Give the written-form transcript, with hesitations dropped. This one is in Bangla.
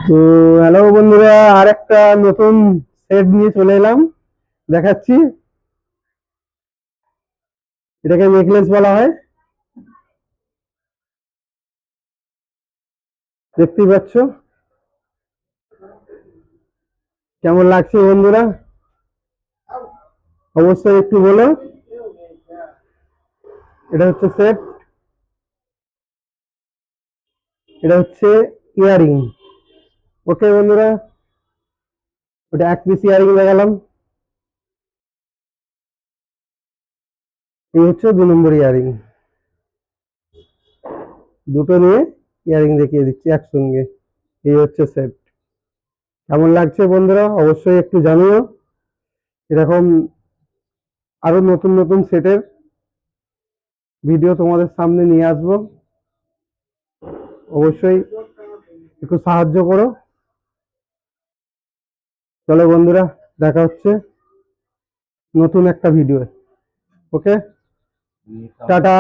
তো হ্যালো বন্ধুরা, আরেকটা নতুন সেট নিয়ে চলে এলাম। দেখাচ্ছি, এটাকে নেকলেস বলা হয়। দেখতেই পাচ্ছ কেমন লাগছে বন্ধুরা, অবশ্যই একটু বলো। এটা হচ্ছে সেট, এটা হচ্ছে ইয়ারিং। ওকে বন্ধুরা, ওটা এক পিস ইয়ারিং দেখালাম, এই হচ্ছে 2 নম্বর ইয়ারিং। দুটো নিয়ে ইয়ারিং দেখিয়ে দিচ্ছি একসঙ্গে। এই হচ্ছে সেট। কেমন লাগছে বন্ধুরা, অবশ্যই একটু জানিও। এরকম আরো নতুন নতুন সেটের ভিডিও তোমাদের সামনে নিয়ে আসবো। অবশ্যই একটু সাহায্য করো। চলো বন্ধুরা, দেখা হচ্ছে নতুন একটা ভিডিও। ওকে, টাটা।